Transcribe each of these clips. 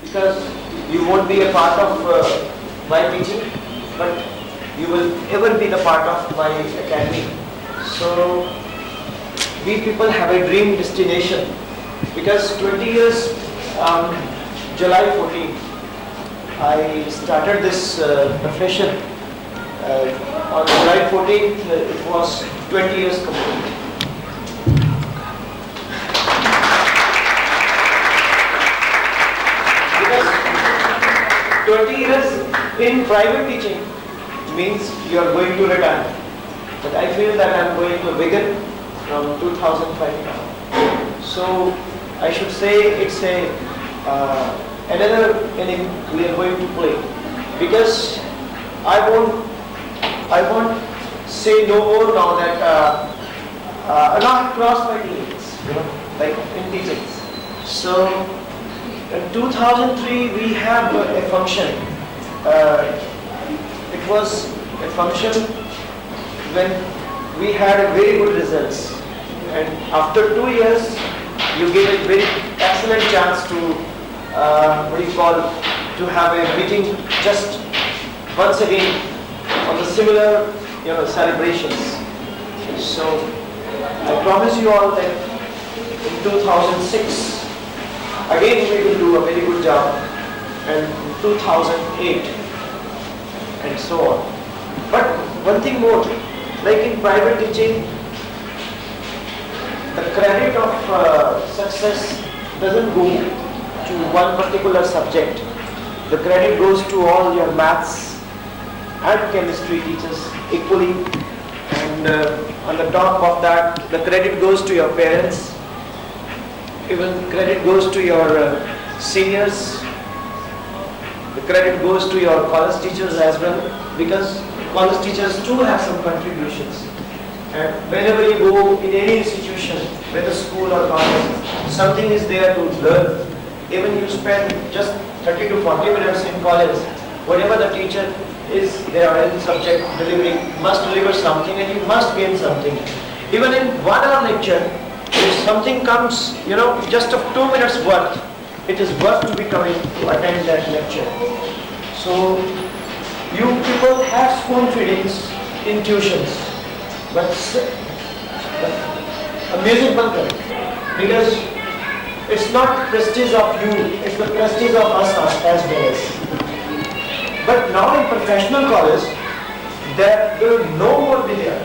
Because you won't be a part of my teaching, but you will ever be the part of my academy. So we people have a dream destination, because 20 years, July 14, I started this profession. On July 14th, it was 20 years complete. Because 20 years in private teaching means you are going to retire. But I feel that I am going to begin from 2005 now. So I should say it's another inning we are going to play, because I won't say no more now that not cross my limits, like in teachings. So in 2003 we have a function. It was a function when we had a very good results, and after 2 years you gave a very excellent chance to to have a meeting just once again on the similar celebrations. So I promise you all that in 2006 again we will do a very good job, and in 2008 and so on. But one thing more, like in private teaching, the credit of success doesn't go to one particular subject. The credit goes to all your maths and chemistry teachers equally, and on the top of that, the credit goes to your parents. Even credit goes to your seniors. The credit goes to your college teachers as well, because college teachers too have some contributions. And whenever you go in any institution, whether school or college, something is there to learn. Even you spend just 30 to 40 minutes in college, whatever the teacher is there in subject delivering, must deliver something, and you must gain something. Even in 1 hour lecture, if something comes, just of 2 minutes worth, it is worth to be coming to attend that lecture. So you people have spoon feedings in tuitions, but a music bunker, because it's not prestige of you, it's the prestige of us as well as. But now in professional college, there will no more be there.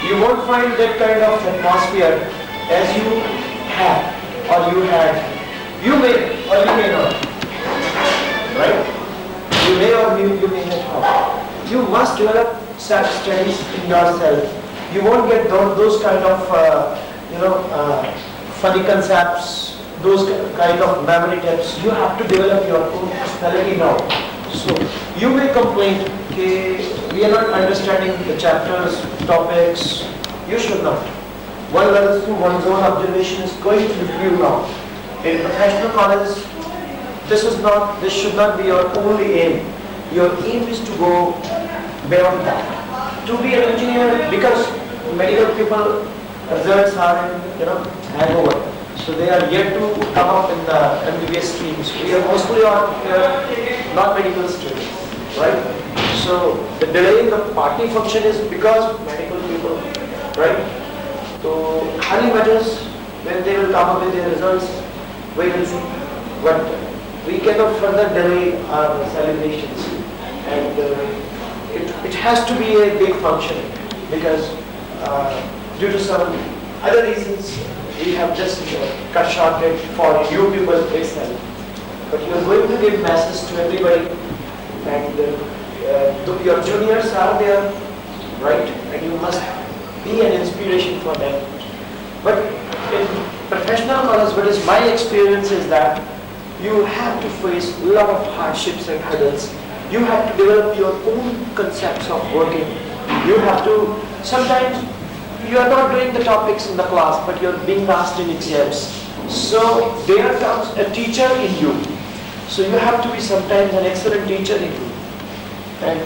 You won't find that kind of atmosphere as you have or you had. You may or you may not, right? You may or you may not have. You must develop self-studies in yourself. You won't get those kind of funny concepts, those kind of memory tips. You have to develop your own personality now. So you may complain, okay, we are not understanding the chapters, topics. You should not. One learns through one's own observation is going to be you now. In professional college, this should not be your only aim. Your aim is to go beyond that. To be an engineer, because medical people results are in hangover. So they are yet to come up in the MBBS streams. We are mostly on not medical students, right? So the delay in the party function is because medical people, right? So highly matters when they will come up with their results. We will see. But we cannot further delay our celebrations, and it has to be a big function, because due to some other reasons we have just cut short it for you people itself. But you are going to give messages to everybody, and your juniors are there, right? And you must be an inspiration for them. But in professional college, what is my experience is that you have to face a lot of hardships and hurdles. You have to develop your own concepts of working. You have to, sometimes you are not doing the topics in the class, but you're being asked in exams. So there comes a teacher in you. So you have to be sometimes an excellent teacher in you. And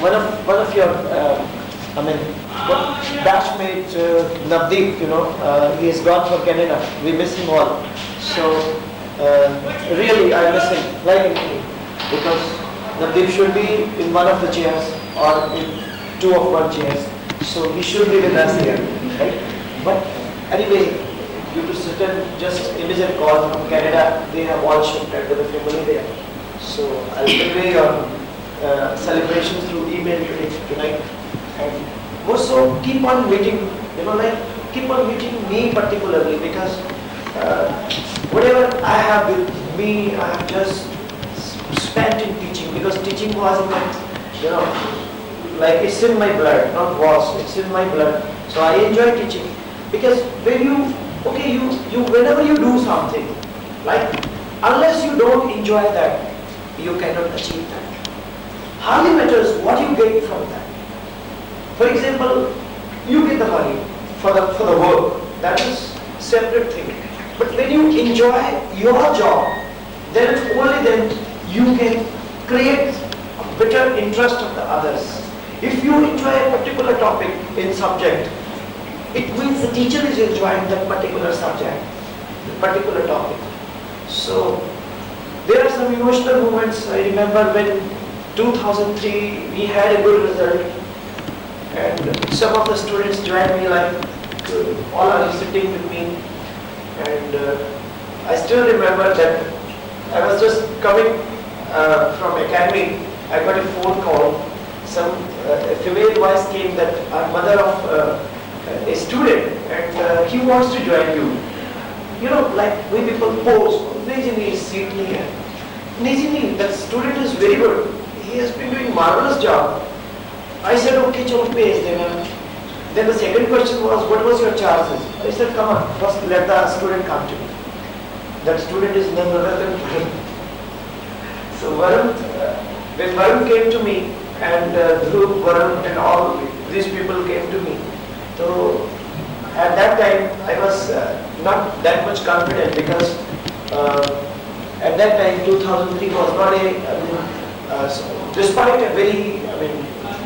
one of your, batchmate Navdeep, he has gone for Canada. We miss him all. So really, I miss him, like me, because Navdeep should be in one of the chairs or in two of one chairs. So he should be with us here, right? But anyway, due to certain just immediate call from Canada, they have all shifted to the family there. So I'll convey your celebrations through email tonight. And also keep on meeting, keep on meeting me particularly, because whatever I have with me, I have just spent in teaching, because teaching was like it's in my blood, not was, it's in my blood. So I enjoy teaching, because when whenever you do something, like unless you don't enjoy that, you cannot achieve that. Hardly matters what you get from that. For example, you get the money for the work, that is separate thing. But when you enjoy your job, then only then you can create a better interest of the others. If you enjoy a particular topic in subject, it means the teacher is enjoying that particular subject, the particular topic. So there are some emotional moments. I remember when 2003 we had a good result, and some of the students joined me, like all are sitting with me, and I still remember that I was just coming from academy. I got a phone call. Some female voice came that I'm mother of a student, and he wants to join you. Like we people pose, Nejini is seated here. Nejini, that student is very good. He has been doing marvelous job. I said, okay, chalo page dena. Then the second question was, what was your charges? I said, come on, first let the student come to me. That student is none other than Varun. So Varun, when Varun came to me, and Dhruv, Varun and all these people came to me. So at that time I was not that much confident, because at that time 2003 was not despite a very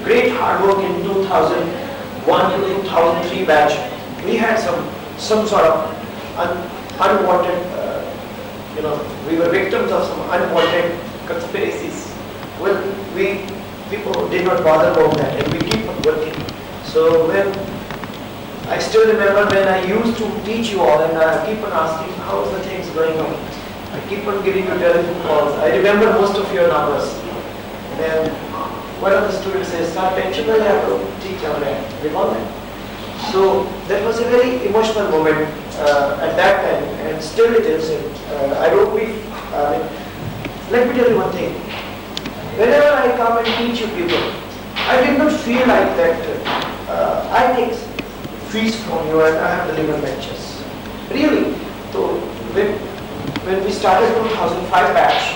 great hard work in 2001 to 2003 batch, we had some sort of unwanted, we were victims of some unwanted conspiracies. Well, people did not bother about that, and we keep on working. So when I still remember when I used to teach you all, and I keep on asking how's the things going on. I keep on giving you telephone calls. I remember most of your numbers. And then one of the students says, "Sir, tension nahi hai to teach our recall that." So that was a very emotional moment at that time, and still it is. I don't be. Let me tell you one thing. Whenever I come and teach you people, I did not feel like that I take fees from you and I have delivered lectures. Really. So when we started 2005 batch,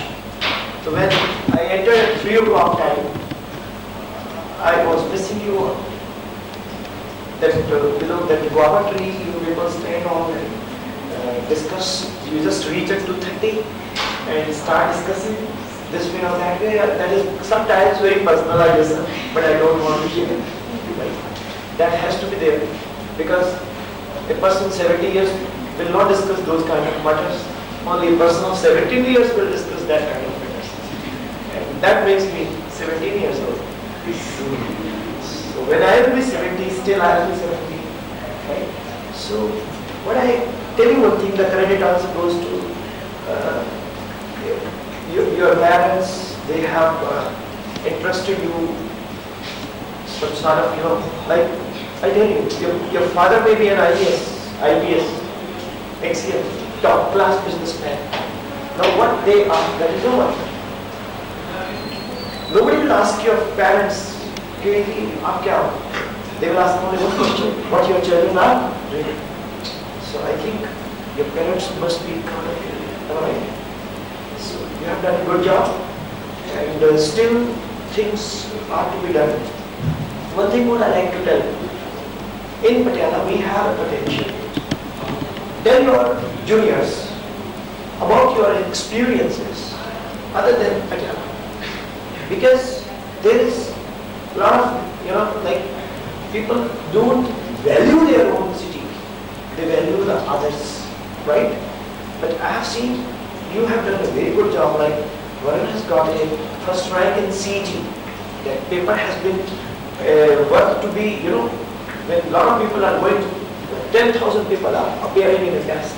so when I entered at 3 o'clock time, I was missing you all. That below that guava tree, you people stand on and discuss. You just reach at 2:30 and start discussing this way or that way. That is sometimes very personal, I guess, but I don't want to share it. That has to be there, because a person 70 years will not discuss those kind of matters. Only a person of 17 years will discuss that kind of matters. And that makes me 17 years old. So when I will be 70, still I will be 70. Right? So what I tell you one thing, the credit also goes to your parents. They have entrusted you some sort of, like I tell you, your father may be an IPS, XCF, top class businessman. Now what they are, that is over. Nobody will ask your parents, they will ask only one question, what your children are doing. So I think your parents must be congratulated, alright? So you have done a good job, and still things are to be done. One thing what I like to tell, in Patiala we have a potential. Tell your juniors about your experiences other than Patiala. Because there is a lot of, like people don't value their own city, they value the others, right? But I have seen you have done a very good job, like Varun has got a first rank in CG. That paper has been worked to be, when a lot of people are going to, 10,000 people are appearing in a test.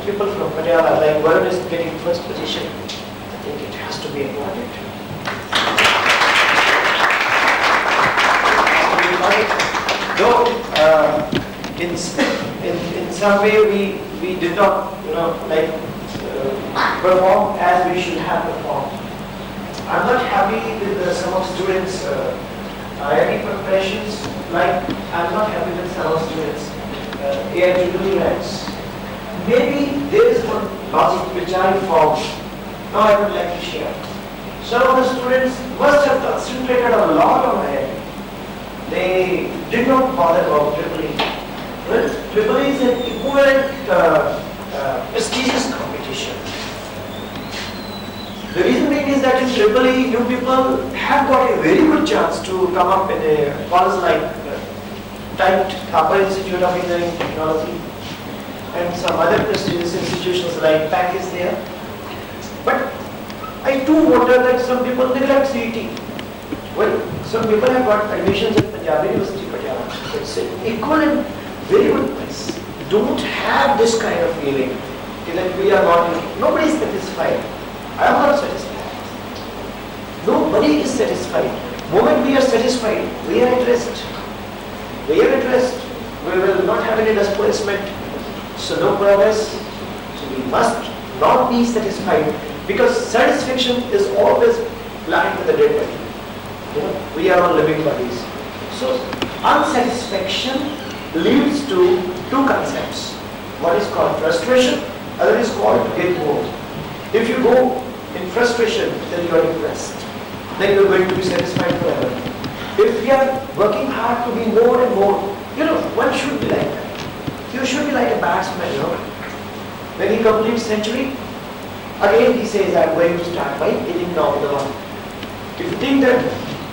People from Patiala, like Varun is getting first position. I think it has to be applauded. Though in some way we did not perform as we should have performed. I'm not happy with some of students IIT preparations, like I'm not happy with some of students AIEEE ranks. Maybe there is one logic which I found. Now I would like to share. Some of the students must have concentrated a lot on IIT. They did not bother about EEE. Well, EEE is an equivalent prestigious competition. The reason being is that in EEE, you people have got a very good chance to come up in a college like Tiet, Upper Institute of Engineering and Technology, and some other prestigious institutions like PAC is there. But I too wonder that some people neglect CET. Well, some people have got admissions at Punjab University, Patiala. It's an equivalent, very good place. Don't have this kind of feeling that we are not, nobody is satisfied. I am not satisfied. Nobody is satisfied. The moment we are satisfied, we are at rest. We are at rest. We will not have any displacement. So no progress. So we must not be satisfied, because satisfaction is always lying with the dead body. We are all living bodies. So unsatisfaction leads to two concepts. One is called frustration, other is called get more. If you go in frustration, then you are depressed. Then you are going to be satisfied forever. If we are working hard to be more and more, one should be like that. You should be like a batsman, When he completes century, again he says, I am going to start by hitting now the one. If you think that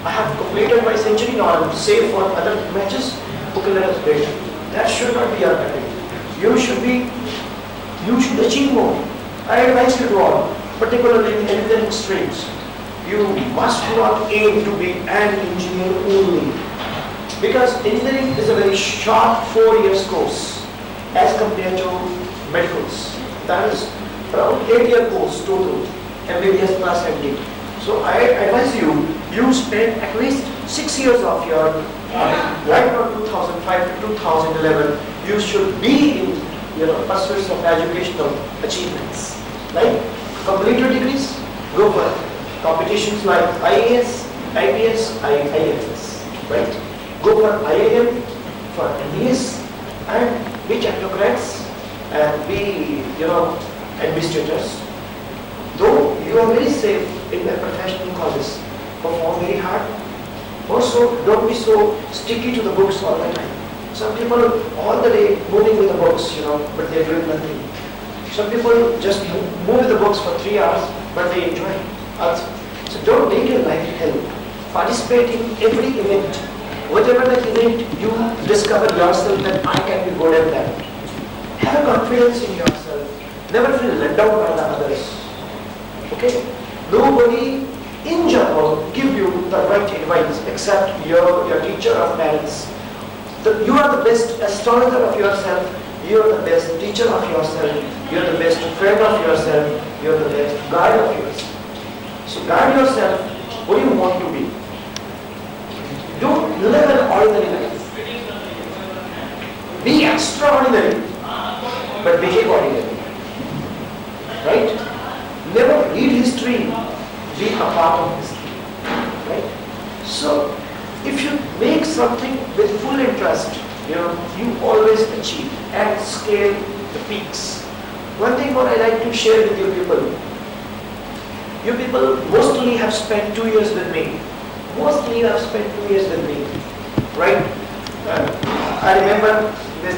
I have completed my century, now I am safe for other matches, okay, let us wait. That should not be your pattern. You should achieve more. I advise you to all, particularly in engineering streams. You must not aim to be an engineer only, because engineering is a very short 4 years course as compared to medicals. That is around 8-year course total, MBBS plus MD. So I advise you spend at least 6 years of your right from 2005 to 2011. You should be in pursuits of educational achievements. Like complete your degrees, go for it. Competitions like IAS, IPS, IIFS, right? Go for IIM, for MBS, and be technocrats and be administrators. Though you are very safe in the professional colleges, perform very hard. Also, don't be so sticky to the books all the time. Some people all the day moving with the books, but they are doing nothing. Some people just move with the books for 3 hours, but they enjoy it also. So don't make your life hell. Participate in every event. Whatever the event you discover yourself that I can be good at that. Have confidence in yourself. Never feel let down by the others. Okay? Nobody in general give you the right advice except your teacher or parents. You are the best astrologer of yourself. You are the best teacher of yourself. You are the best friend of yourself. You are the best guide of yourself. So guide yourself. What do you want to be? Don't live an ordinary life. Be extraordinary, but behave ordinary. Right? Never read history. Be a part of history. Right? So if you make something with full interest, you always achieve. and scale the peaks. One thing what I like to share with you people mostly have spent 2 years with me. Mostly you have spent 2 years with me, right? I remember when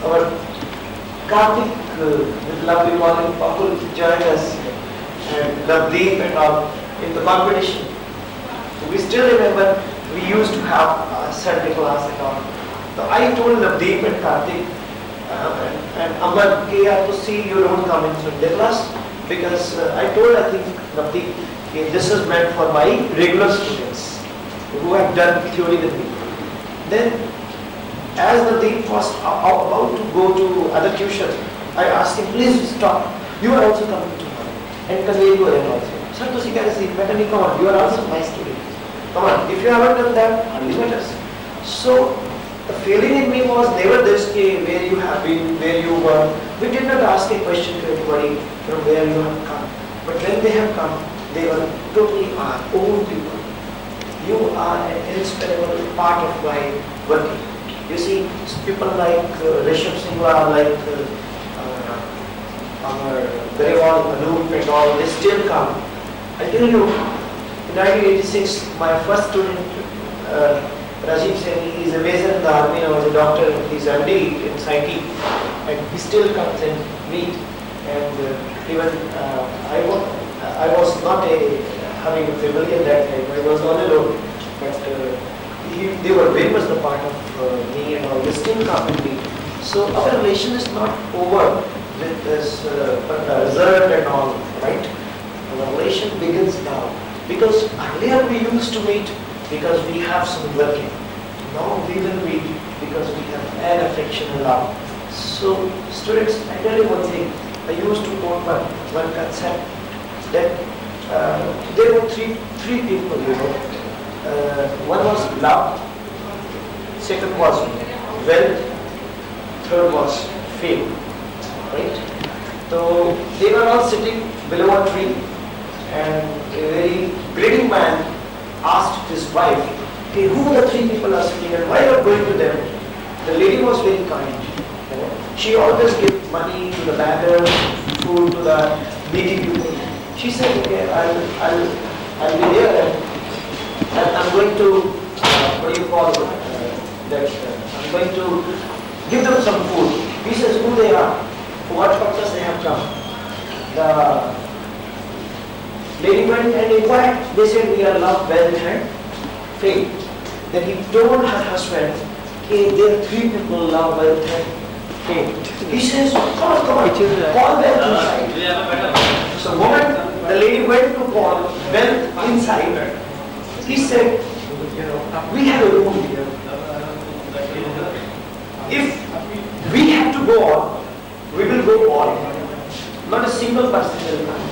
our Karthik, with lovely morning, Pakul joined us, and Navdeep and all in the competition. So we still remember we used to have Sunday class and all. So I told Navdeep and Karthik and Amar, to see you don't come in Sunday class, because I told, I think, Navdeep, this is meant for my regular students who have done theory with me. Then, as Navdeep was about to go to other tuition, I asked him, please stop. You are also coming tomorrow. And convey you are also. Sir, to see, come on, you are also my student. Come on, if you haven't done that, leave us. So, the feeling in me was never this, where you have been, where you were. We did not ask a question to anybody from where you have come. But when they have come, they were totally our own people. You are an inseparable part of my working. You see, people like Rishabh Singla, like Garewal, Anup and all, they still come. I tell you, in 1986, my first student, Rajiv Saini, he is a major in the army, I was a doctor, he's MD in Psyche, and he still comes and meet. And even I was not having a family at that time, I was all alone. But they were very much the part of me and all, they still come and meet. So our relation is not over with this result and all, right? Our relation begins now. Because earlier we used to meet because we have some working. Now we will meet because we have an affection and love. So students, I tell you one thing. I used to quote one concept that there were three people, one was love, second was wealth, third was fame, right? So they were all sitting below a tree, and a very greedy man asked his wife, okay, who the three people are sitting and why you are going to them? The lady was very kind. She always gave money to the beggars, food to the needy people. She said, okay, I'll be there and I'm going to, what do you call that? I'm going to give them some food. He says who they are, for what purpose they have come. The lady went and inquired. They said we are love, wealth and fame. Then he told her husband, okay, there are three people, love, wealth and fame. He says, come on, call them inside. So the moment the lady went to call wealth inside, he said, we have a room here. If we have to go on, we will go on. Not a single person will come.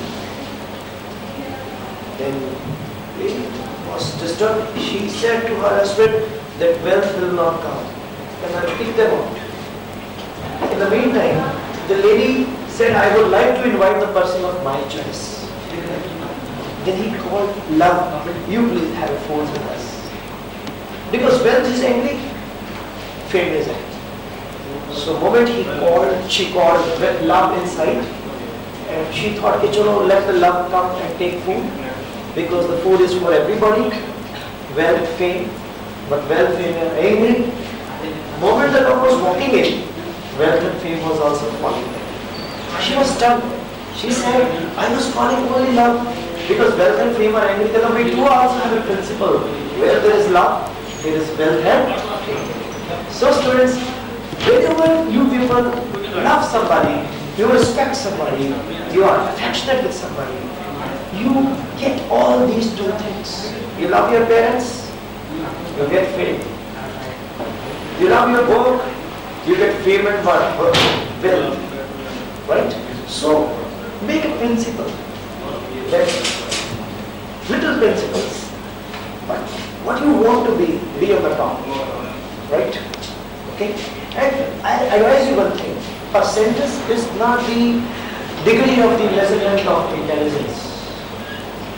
Then lady was disturbed. She said to her husband that wealth will not come. And I'll kick them out. In the meantime, the lady said, I would like to invite the person of my choice. Then he called love, you please have a phone with us. Because wealth is angry, fame is angry. So the moment she called love inside, and she thought, let the love come and take food, because the food is for everybody, wealth, fame, but wealth, fame are angry. The moment the love was walking in, wealth and fame was also falling in. She was stunned. She said, I was calling only love, because wealth and fame are angry. Then we do also have a principle, where there is love, there is wealth and fame. So students, whenever you people love somebody, you respect somebody, you are affectionate with somebody, you get all these two things. You love your parents, you get fame. You love your work, you get fame and wealth. Right? So, make a principle. Little principles. But what you want to be on the top. Right? Okay? And I advise you one thing. Percentage is not the degree of the measurement of intelligence.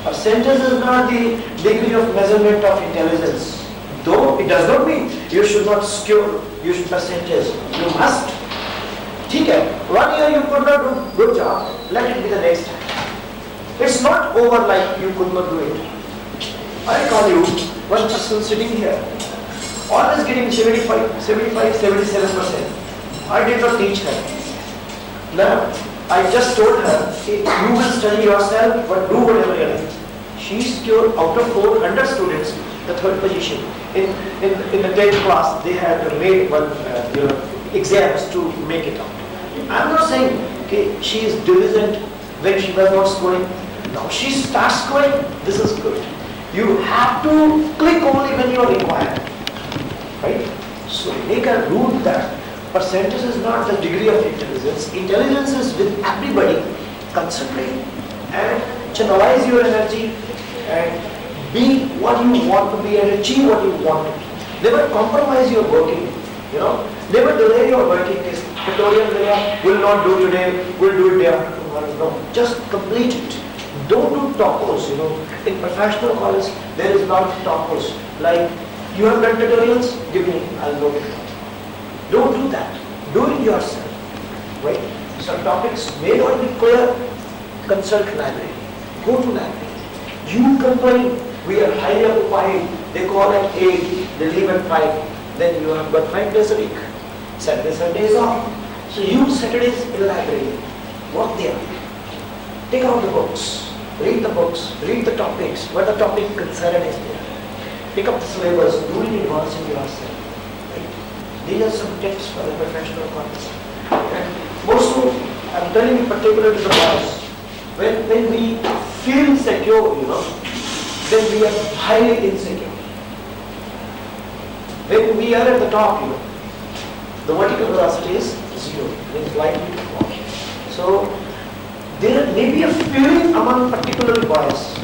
Percentage is not the degree of measurement of intelligence. Though it does not mean you should not skew, you should percentage. You must. Okay, 1 year you could not do good job, let it be the next time. It's not over like you could not do it. I call you one person sitting here, always getting 75, 77%. I did not teach her. Now, I just told her, hey, you will study yourself, but do whatever you like. She secured out of 400 students the third position. In the 10th class, they had made one exams to make it out. I'm not saying okay, she is diligent when she was not scoring. Now she starts scoring. This is good. You have to click only when you are required, right? So make a rule that percentage is not the degree of intelligence. Intelligence is with everybody. Concentrate and channelize your energy and be what you want to be and achieve what you want to be. Never compromise your working, Never delay your working. Tutorial will not do today, will do it day after tomorrow. No, just complete it. Don't do topos, In professional college, there is not topos. Like, you have done tutorials, give me, I'll note it. Don't do that. Do it yourself, right? Some topics may not be clear, consult library. Go to library. You complain, we are highly occupied, they call at 8, they leave at 5, then you have got 5 days a week. Saturday, Sunday is off. So use Saturdays in the library. Work there. Take out the books. Read the topics, what the topic concern is there. Pick up the syllabus, do it in once in yourself. Right? These are some tips for the professional class. And also, I'm telling you particularly to the boys, when we feel secure, then we are highly insecure. When we are at the top, the vertical velocity is 0, means likely to fall. So there may be a feeling among particular boys.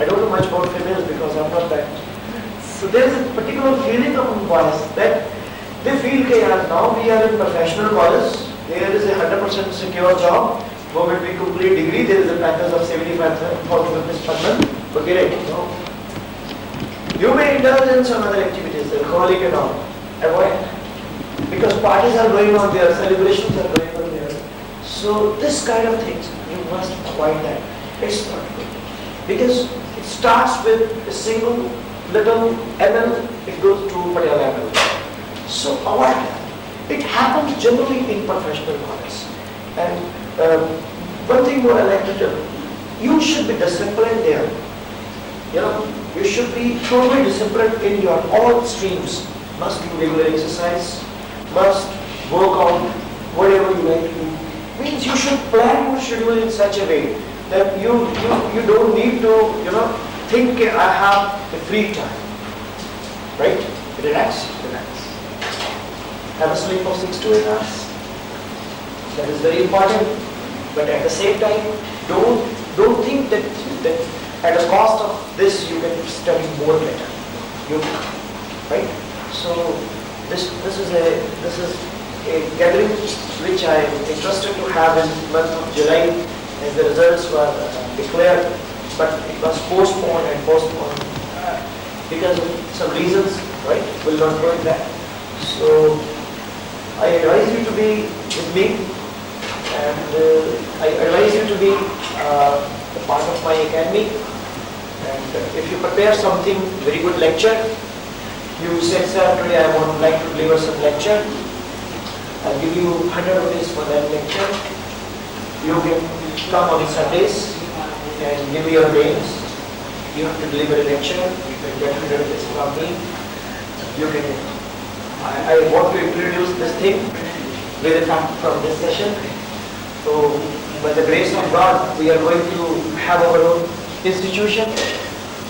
I don't know much about females because I'm not that. So there is a particular feeling among boys that they feel that now we are in professional college, there is a 100% secure job, moment we complete degree, there is a package of 75,000 rupees per month, forget it. No. You may indulge in some other activities, alcoholic and all, avoid. Because parties are going on there, celebrations are going on there. So this kind of things, you must avoid that. It's not good. Because it starts with a single little ML, it goes to Patiala ML. So avoid that. It happens generally in professional college. And one thing more I like to tell you, you should be disciplined there. You should be totally disciplined in your all streams. Must do regular exercise, must work on whatever you like to do. Means you should plan your schedule in such a way that you don't need to, think I have a free time. Right? Relax. Have a sleep of 6 to 8 hours. That is very important. But at the same time, don't think that at the cost of this you can study more better. Right? So this is a gathering which I am interested to have in the month of July, as the results were declared, but it was postponed because of some reasons, right? Will not go in that. So I advise you to be with me, and I advise you to be a part of my academy. And if you prepare something very good lecture, you said, sir, today I would like to deliver some lecture. I'll give you 100 rupees for that lecture. You can come on Sundays and give me your names. You have to deliver a lecture. You can get 100 rupees from me. You can. I want to introduce this thing with a fact from this session. So, by the grace of God, we are going to have our own institution.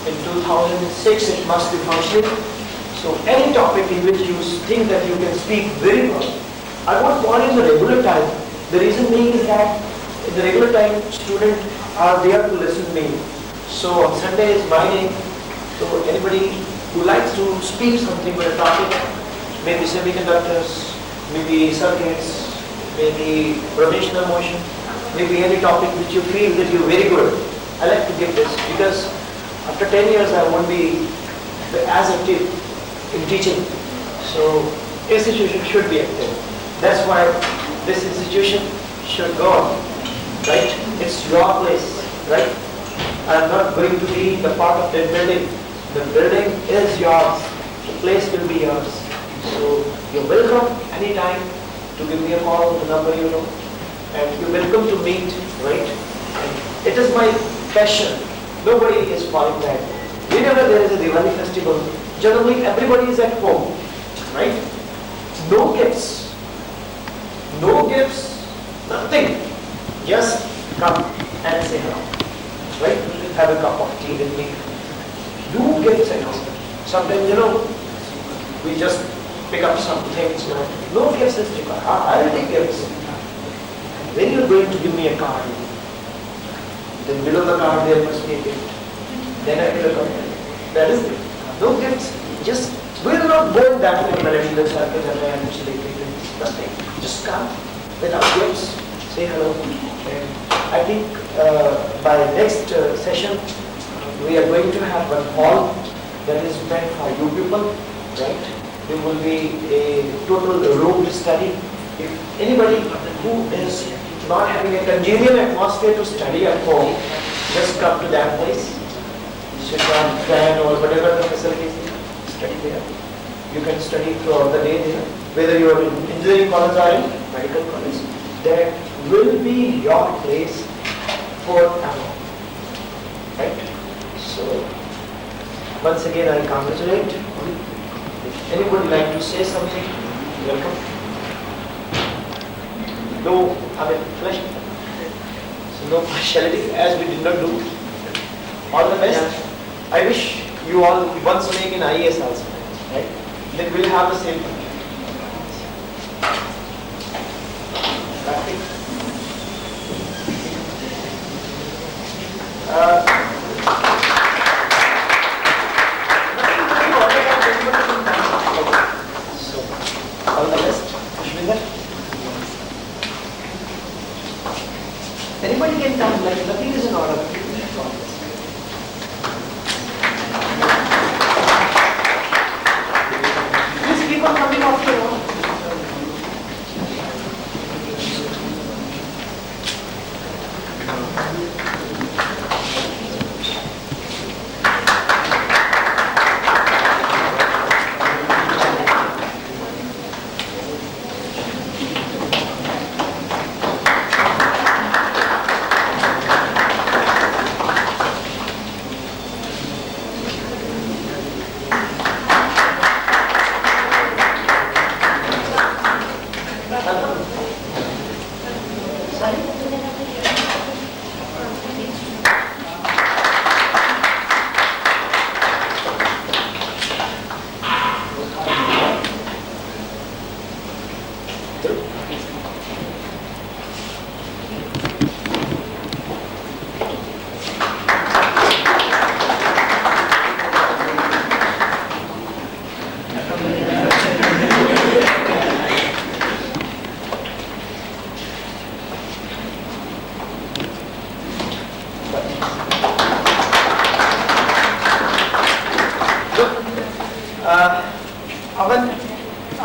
In 2006, it must be functioning. So any topic in which you think that you can speak very well, I won't want in the regular time. The reason being is that in the regular time, students are there to listen to me. So on Sunday is my day. So anybody who likes to speak something with a topic, maybe semiconductors, maybe circuits, maybe rotational motion, maybe any topic which you feel that you're very good, I like to give this because after 10 years I won't be as active in teaching. So institution should be active. That's why this institution should go on, right? It's your place, right? I'm not going to be the part of the building. The building is yours. The place will be yours. So you're welcome anytime to give me a call on the number you know. And you're welcome to meet, right? And it is my passion. Nobody is falling back. Whenever there is a Diwali festival, generally everybody is at home, right? No gifts. No gifts, nothing. Just come and say hello, right? Have a cup of tea with me. Do gifts and all. Sometimes, we just pick up some things, No gifts is required. I'll take gifts. When you're going to give me a card, then below the card there must be a gift. Then I will come. That is it. No gifts. Just, we're not going that way, material circle and nothing. Just come without gifts, say hello. And I think by next session, we are going to have one hall that is meant for you people, right? There will be a total room to study. If anybody who is not having a congenial atmosphere to study at home, just come to that place. Sit on fan or whatever the facilities are, study there. You can study throughout the day there. Whether you are in engineering college or in medical college, that will be your place forever. Right? So, once again I congratulate. If anybody like to say something, welcome. No, flesh. So no partiality as we did not do. All the best. I wish you all once make an IAS also. Right? Then we'll have the same thing. So, all the best. Ashwindar. Anybody can come, like nothing is in order. Please keep on coming after.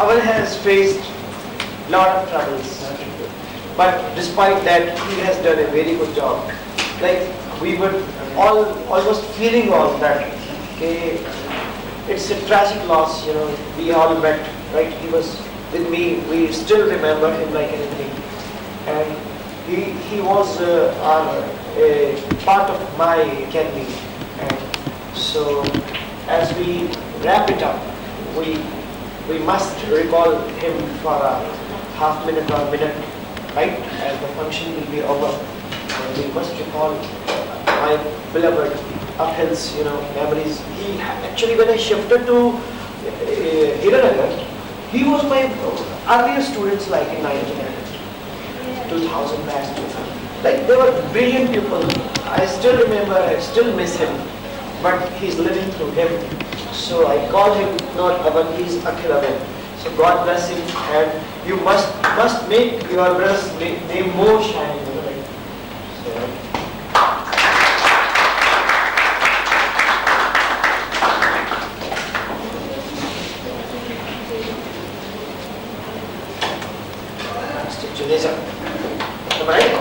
Avan has faced lot of troubles, but despite that, he has done a very good job. Like we were all almost feeling all that. Okay, it's a tragic loss, We all met, right? He was with me. We still remember him like anything, and he was a part of my academy. And so, as we wrap it up, we must recall him for a half minute or a minute, right? As the function will be over. And we must recall my beloved Akhil's, memories. He actually, when I shifted to Hiranagar, he was my earliest students, like in 1900, 2000 batch. Like they were brilliant people. I still remember, I still miss him, but he's living through him. So I call him not Avan, he's Akhil Avan. So God bless him, and you must make your brother's name more shining. right?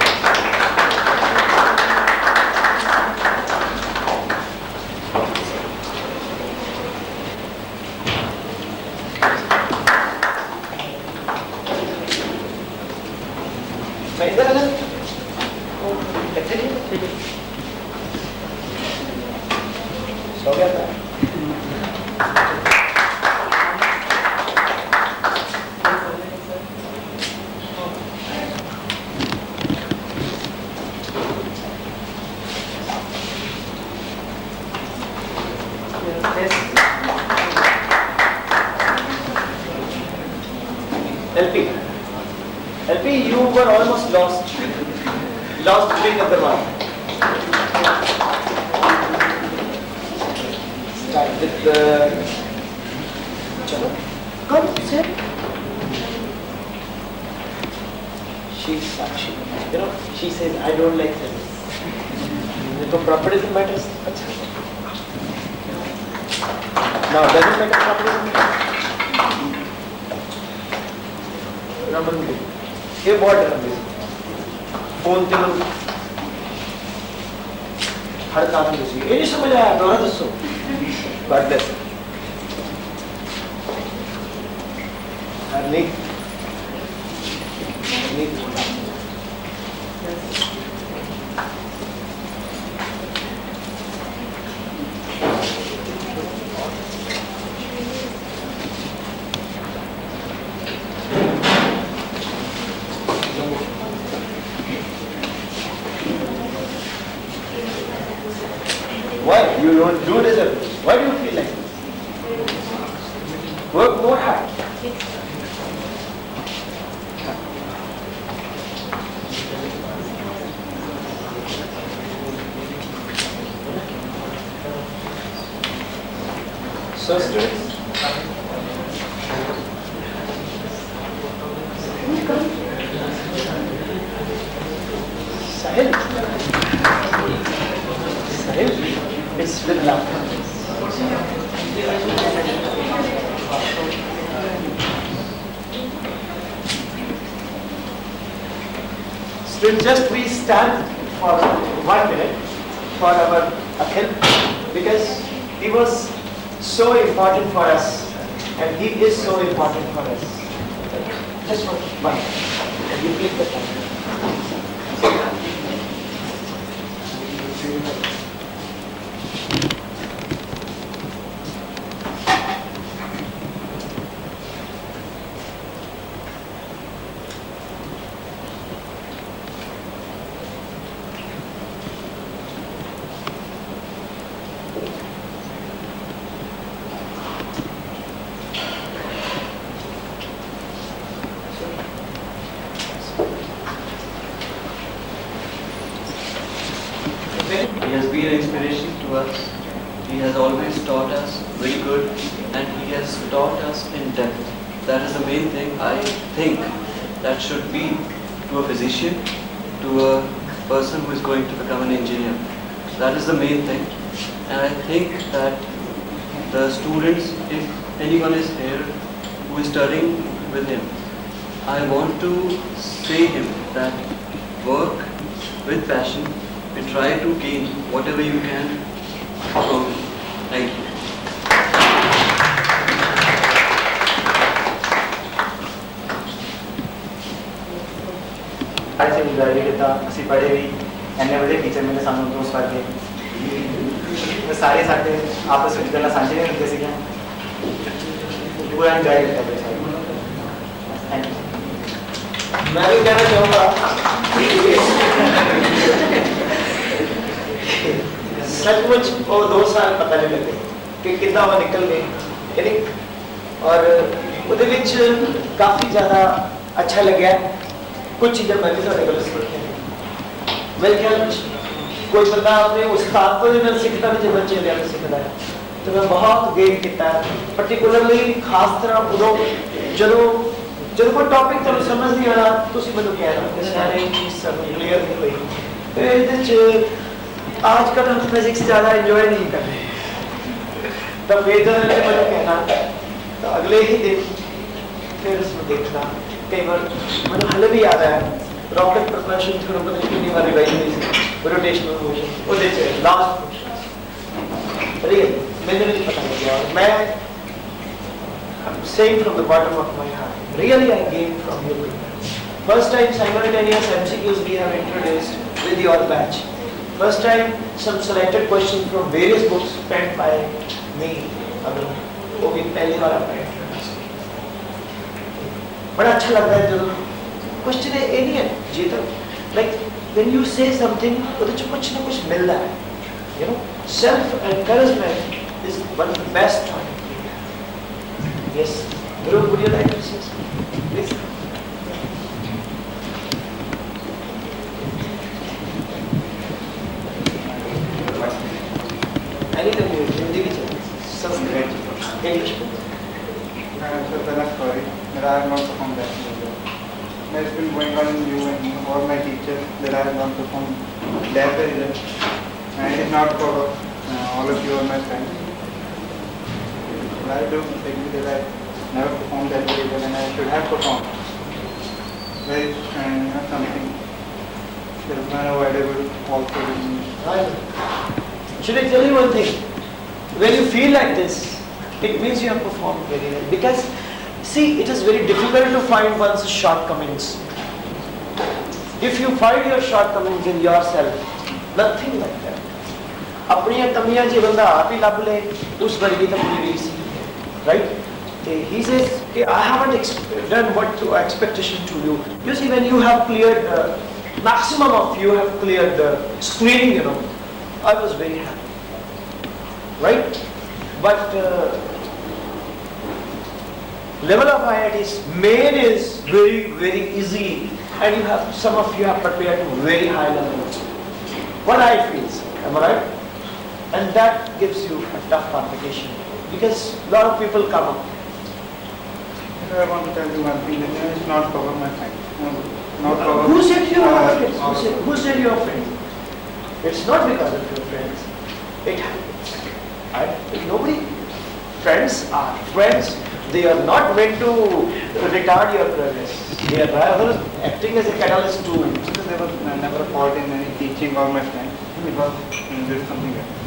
मैं इधर आ जाऊं? लगते नहीं? सो गया था? LP, you were almost lost between the one. Start with the. Come, sit. She's Sakshi. You know, she says, I don't like this. So properties matters. Now, doesn't matter properties matter? Number 2. ये बहुत डर है phone ते लोग हर काम में घुसी ये नहीं समझ आया दोबारा दसो बात दस नहीं Why? You don't do this. Why do you feel like this? Work more hard. So students, Sahil. It's with love. Still just we stand for 1 minute for our Akhil because he was so important for us and he is so important for us. Just for 1 minute. You click the time. He has been an inspiration to us. He has always taught us very good and he has taught us in depth. That is the main thing I think that should be to a physician, to a person who is going to become an engineer. That is the main thing. And I think that the students, if anyone is here who is studying with him, I want to say him that work with passion and try to gain whatever you can from it. Thank you. आज से graduate था ਅਸੀਂ ਪੜ੍ਹੇ ਵੀ ਐਨੇ ਵਧੀਆ teacher ਮਿਲੇ ਸਾਨੂੰ ਦੋਸਤ ਕਰਕੇ ਸਾਰੇ ਸਾਡੇ ਆਪਸ ਵਿੱਚ ਗੱਲਾਂ ਸਾਂਝੀਆਂ ਹੁੰਦੀਆਂ ਸੀਗੀਆਂ ਪੂਰਾ ਇੰਜੋਏ ਕੀਤਾ ਬਈ ਸਾਰੇ ਥੈਂਕ ਯੂ मैं भी कहना चाहूँगा सचमुच वो 2 साल पता नहीं लगे कि कितना वो निकल गए यानी और ਉਹਦੇ ਵਿੱਚ काफ़ी ज़्यादा अच्छा लगे कुछ चीज़ें मैं भी थोड़े गलत सीखी मेरे ख्याल कोई बंदा अपने उस्ताद को भी सीखता भी जो बच्चे लिया सीखता है तो मैं बहुत गेन किया पर्टिकुलरली खास तरह उदो जो कोई टॉपिक ਤੁਹਾਨੂੰ ਸਮਝ ਨਹੀਂ ਆਣਾ ਤੁਸੀਂ ਮੈਨੂੰ ਕਹਿਣਾ ਕਿ ਸਾਰੇ ਚੀਜ਼ ਸਭ ਕਲੀਅਰ ਨਹੀਂ ਹੋਈ ਤੇ ਇਹਦੇ ਚ आजकल हम फिजिक्स ज़्यादा एंजॉय नहीं कर रहे तब वेदर ने मुझे कहना तो अगले ही दिन फिर उसमें देखना कई बार मुझे हल भी याद है रॉकेट प्रपल्शन थ्योरम पता नहीं कितनी बार रिवाइज हुई थी, रोटेशनल मोशन वो देखिए लास्ट क्वेश्चन रियल मुझे नहीं पता क्या मैं I'm saying from the bottom of my heart really I gained from your preparation. First time simultaneous MCQs we have introduced with your batch. First time some selected questions from various books penned by me. वो भी पहली बार आपने introduce किया। बड़ा अच्छा लग रहा है जब क्वेश्चन है ये नहीं है जी तो like when you say something तो कुछ ना कुछ मिल रहा है you know self encouragement is one of the best time. Yes Dhruv would you like to say something please anything you Hindi भी चलेगा Sanskrit English Sorry, but I have not performed that. It's been going on in you and all my teachers that I have not performed that very well. And it is not for all of you or my friends. But I do think that I never performed that very well and I should have performed. Very something that is unavoidable also in me. Should I tell you one thing? When you feel like this, it means you have performed very well. Because, see, it is very difficult to find one's shortcomings. If you find your shortcomings in yourself, nothing like that. अपनी कमियां जी बंदा आप ही लब ले उस वर्गी तो पूरी रीस right? He says I haven't done what to expectation to you. You see, when you have cleared maximum of you have cleared the screening, you know, I was very happy, right? But level of IIT's main is very easy, and you have some of you have prepared to very high level. What I feel, am I right? And that gives you a tough competition because a lot of people come up. I want to tell you one thing that it's not cover my time. Not cover. Who said you are friends? Who said you are friends? It's not because of your friends. It happens. Nobody. Friends are friends. They are not meant to retard your progress. They are rather acting as a catalyst to. There was never fault in any teaching or my friends because there is something else.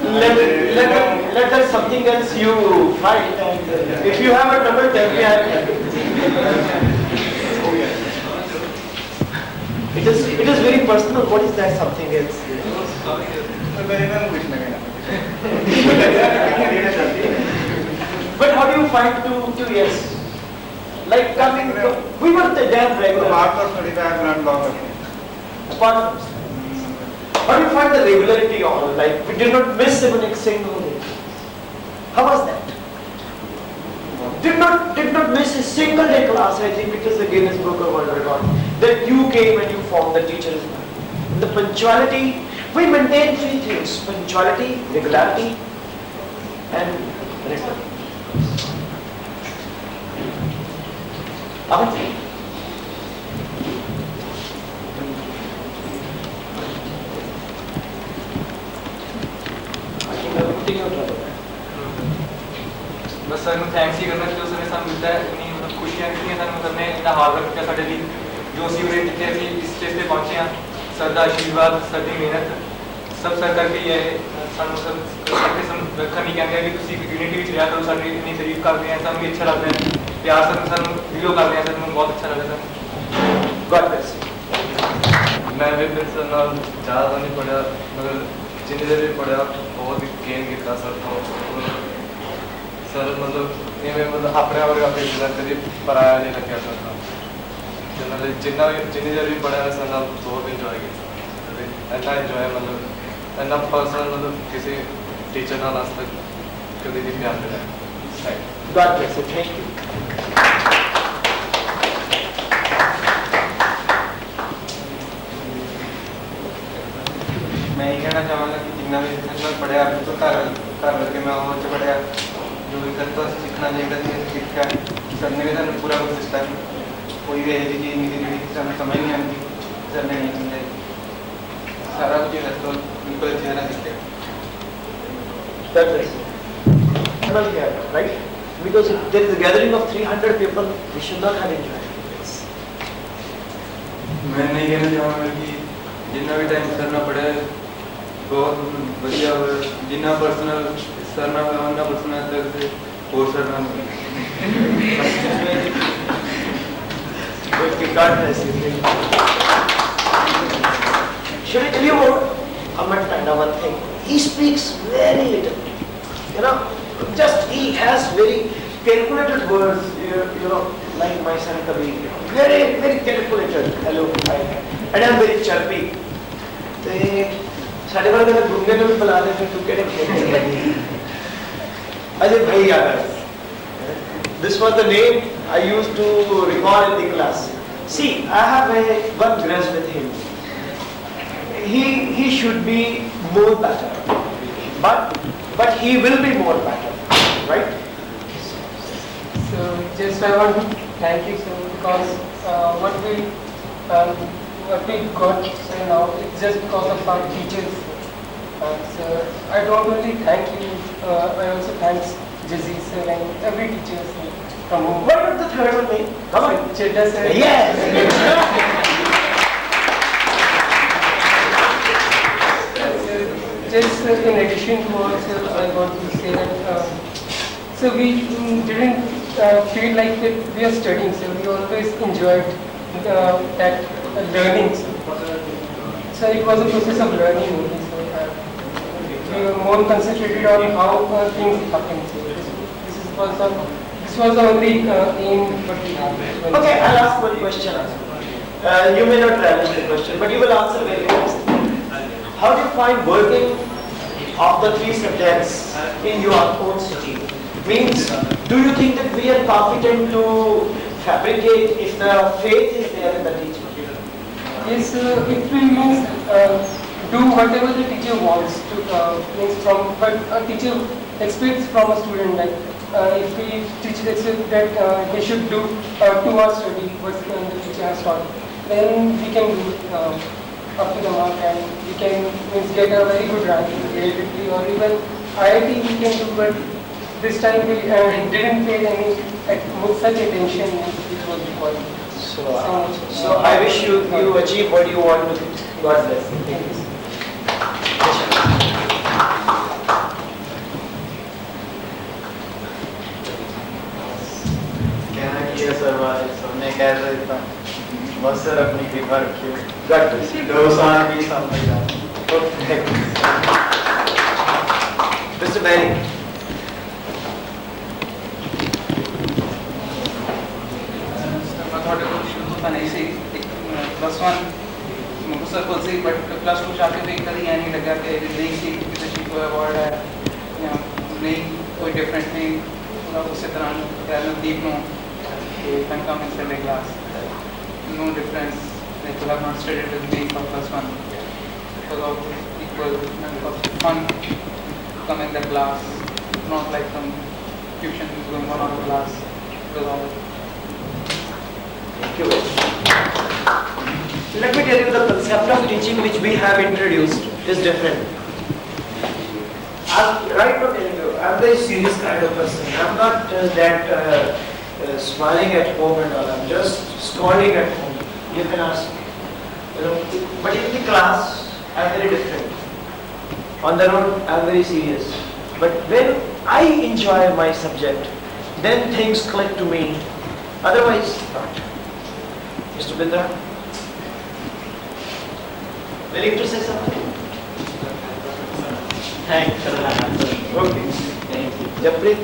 Let that something else you find, and if you have a trouble, tell me. It is very personal. What is that something else? But how do you find 2 years? Like coming, we were the damn regular. Apart from study, I have learned long of Apart from study. How do you find the regularity on? Like we did not miss even a single day. How was that? Did not miss a single day class. I think it is the Guinness Book of World Record that you came and you formed the teachers. The punctuality. We maintain 3 things: punctuality, regularity, and record. बस sir thanks ही करना जो sir सानू मिलता है इतनी मतलब खुशियां कितनी सानू सर ने इतना हार्ड वर्क किया साडे लिए जो ਅਸੀਂ ਉਰੇ ਜਿੱਥੇ ਅਸੀਂ ਇਸ ਸਟੇਜ ਤੇ ਪਹੁੰਚੇ ਹਾਂ ਸਰ ਦਾ ਆਸ਼ੀਰਵਾਦ ਸਰ ਦੀ ਮਿਹਨਤ ਸਭ ਸਰ ਕਰਕੇ ਹੀ ਹੈ ਸਾਨੂੰ ਸਰ ਕਰਕੇ ਸਾਨੂੰ ਰੱਖਣ ਨਹੀਂ ਕਹਿੰਦੇ ਵੀ ਤੁਸੀਂ ਯੂਨਿਟੀ ਵਿੱਚ ਰਿਹਾ ਕਰੋ ਸਾਡੀ ਇਤਨੀ ਤਾਰੀਫ ਕਰਦੇ ਆ ਸਾਨੂੰ ਵੀ ਅੱਛਾ ਲੱਗਦਾ ਹੈ ਪਿਆਰ ਸਰ ਸਾਨੂੰ ਦਿਲੋਂ ਕਰਦੇ ਆ ਸਰ ਨੂੰ ਬਹੁਤ ਅੱਛਾ ਲੱਗਦਾ ਸਰ God bless you. मैं भी फिर सर नाल ज़्यादा नहीं पढ़ा मगर जिन्नी देर भी पढ़ा बहुत ही गेन किया सर तो सर मतलब इवें मतलब अपने आप काफी कभी पराया नहीं रखा सर मतलब जिन्नी देर भी पढ़ा सर नाल बहुत इंजॉय किया इतना इंजॉय मतलब इतना पर्सनल मतलब किसी टीचर नाल आज तक कभी नहीं प्यार मिला है God bless you. Thank you. मैं ये कहना चाहूँगा कि जितना भी मैं पढ़ा तो घर करके मैं वो पढ़ा जो भी सर तो सीखना चाहिए सीखा सर ने भी सर पूरा कुछ सिस्टम कोई भी ऐसी चीज़ नहीं थी सर समझ नहीं आती सर ने नहीं समझाई सारा कुछ सर तो बिल्कुल अच्छी तरह सीखे That's right? Because if there is a gathering of 300 people, we should not have enjoyed this. मैं नहीं कहना चाहूँगा कि जितना भी टाइम करना पड़े बहुत बढ़िया हो, जितना पर्सनल सर ना वरना पर्सनल तक से वो सर ना Should I tell you what? Ahmed Tanda, one thing. He speaks very little. You know, just he has very calculated words. You know, like my son Kabir. Very, very calculated. Hello, hi, and I'm very chirpy. साढ़े बारह तक घूमने में भी बुला दे फिर तू कहने खेलने अजय भाई याद है. This was the name I used to recall in the class. See, I have one grudge with him. He should be more better, but he will be more better, right? So just I want to thank you sir because what we got so now it's just because of our teachers. So I don't only thank you, I also thanks Dce sir and every teacher sir from whom. What was the third one name? Come on. Cheta sir. Yes. Just in addition to all, sir, I want to say that so we didn't feel like that we are studying, so we always enjoyed that learning. So it was a process of learning only. So we were more concentrated on how things happen. So this was the only aim what we had. Okay, I'll ask one question. You may not relish the question, but you will answer very fast. How do you find working of the three subjects in your own city? Means, do you think that we are competent to fabricate if the faith is there in the teacher? Yes, it will means do whatever the teacher wants to means from, but a teacher expects from a student that if the teacher expects that he should do 2 hours study what the teacher has taught, then we can do up to the mark and we can means get a very good rank relatively, or even IIT we can do, but this time we didn't pay any such attention which was required. So I wish you achieve what you want to. God bless. Thank you. कहना कि ये sir वाले सबने कह रहे था बस sir अपनी कृपा रखिए. God bless. दोस्तान भी सामने जा. Okay. Mr. Barry. मैं थोड़े को शुरू तो नहीं सी +1 मुझसे को सी बट +2 जाके भी कभी ये नहीं लगा कि नहीं सी किसी को अवार्ड है या नहीं कोई डिफरेंटली पूरा उसी तरह कहना दीप नो कि can come in the class no difference they could have not studied with me for +1 because of equal of fun to come in the class, not like some tuition is going on in the class because of Thank you. Let me tell you, the concept of teaching which we have introduced is different. I'm right now telling you, I'm a very serious kind of person. I'm not smiling at home and all. I'm just scolding at home. You can ask. But in the class, I'm very different. On the road, I'm very serious. But when I enjoy my subject, then things click to me. Otherwise, not. Mr. Bindra, willing to say something? Thanks, sir. Okay. Thank you. Japrit?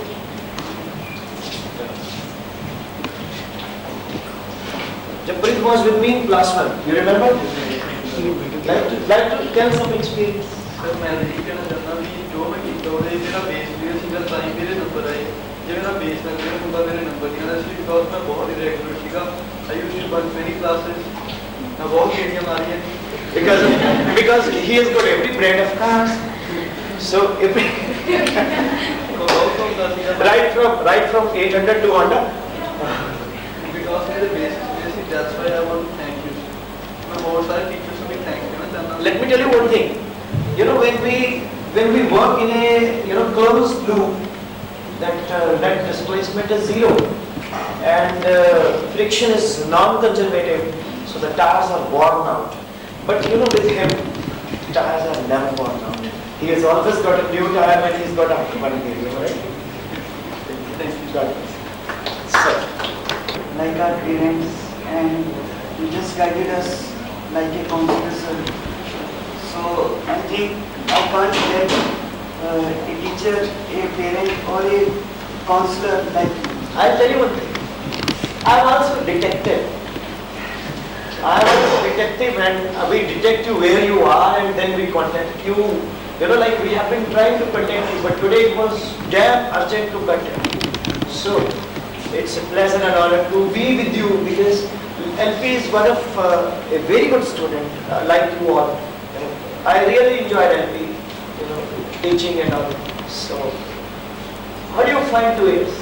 Japrit was with me in +1. You remember? Like to tell some experience. Sir मैं यही कहना चाहता हूँ कि जो मैं किया वो मेरा बेस भी सीधा टाइम मेरे नंबर आए जो मेरा बेस लग गया उनका मेरे नंबर नहीं आया इसलिए बिकॉज मैं बहुत ही रेगुलर सीखा I used to bunk many classes मैं बहुत गेड़ियाँ मारी हैं Because he has got every brand of cars. So if right from 800 to Honda. Because मेरे base that's why I want to thank you. मैं बहुत सारे टीचर्स को भी थैंक करना चाहता हूँ. Let me tell you one thing. You know, when we work in a closed loop, that displacement is zero, and friction is non-conservative. So the tires are worn out. But you know, with him, tires are never worn out. He has always got a new tire when he's got aftermarket area, right? Got it. So, like our parents, and you just guided us like a counselor, sir. So I think I can't get a teacher, a parent, or a counselor like you. I'll tell you one thing. I'm also a detective. I'm also a detective, and we detect you where you are, and then we contact you. You know, like we have been trying to contact you, but today it was damn urgent to contact you. So it's a pleasure and honor to be with you, because LP is one of a very good student, like you all. I really enjoyed LP, you know, teaching and all. So, how do you find 2 years?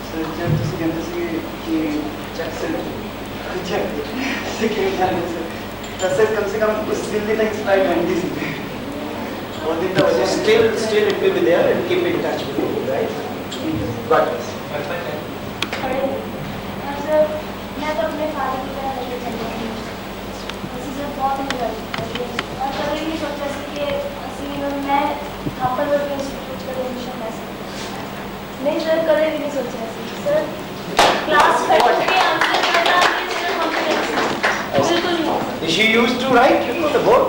So जब तुसी कहते सी कि check से second जाने से तो कम से कम उस दिन तक स्प्राइट रहती थी और दिन तक So still it will be there, and keep in touch with you, right? Got it. Sir मैं तो अपने फादर की तरह लेके चलता हूँ इसी से बहुत इंजॉय करती हूँ और कभी नहीं सोचा कि मैं थप्पड़ वर्ग इंस्टीट्यूट का एडमिशन ले सकती नहीं सर कभी भी नहीं सोचा सर क्लास बैठ के आंसर करना बिल्कुल नहीं She used to write, you know, the board.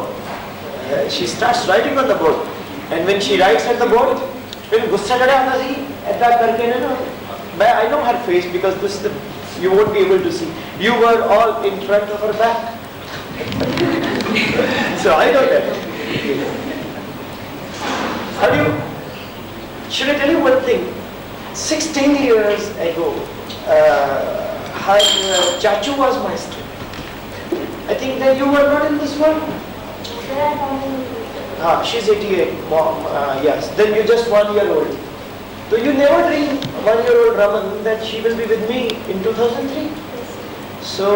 She starts writing on the board, and when she writes at the board, फिर गुस्सा चढ़ा आता सी ऐसा करके ना I know her face, because this is the, you won't be able to see. You were all in front of her back. So I know that. How do you, should I tell you one thing? 16 years ago, her chachu was my student. I think that you were not in this world. Sir I found She's 88, mom, yes. Then you're just 1 year old. So you never dreamed, 1-year-old Raman, that she will be with me in 2003. So